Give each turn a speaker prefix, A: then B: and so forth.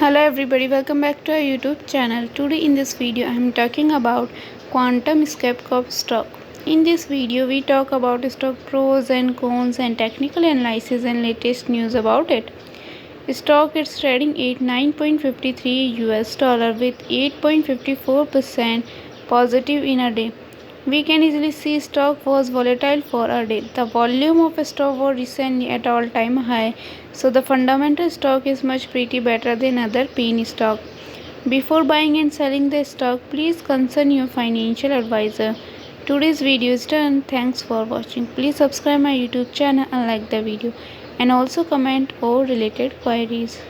A: Hello everybody, welcome back to our YouTube channel. Today in this video I am talking about QuantumScape stock. In this video we talk about stock pros and cons and technical analysis and latest news about it. Stock is trading at 9.53 US dollar with 8.54% positive in a day. We can easily see stock was volatile for a day. The volume of stock was recently at all-time high, so the fundamental stock is much pretty better than other penny stock. Before buying and selling the stock, please consult your financial advisor. Today's video is done. Thanks for watching. Please subscribe my YouTube channel and like the video, and also comment or related queries.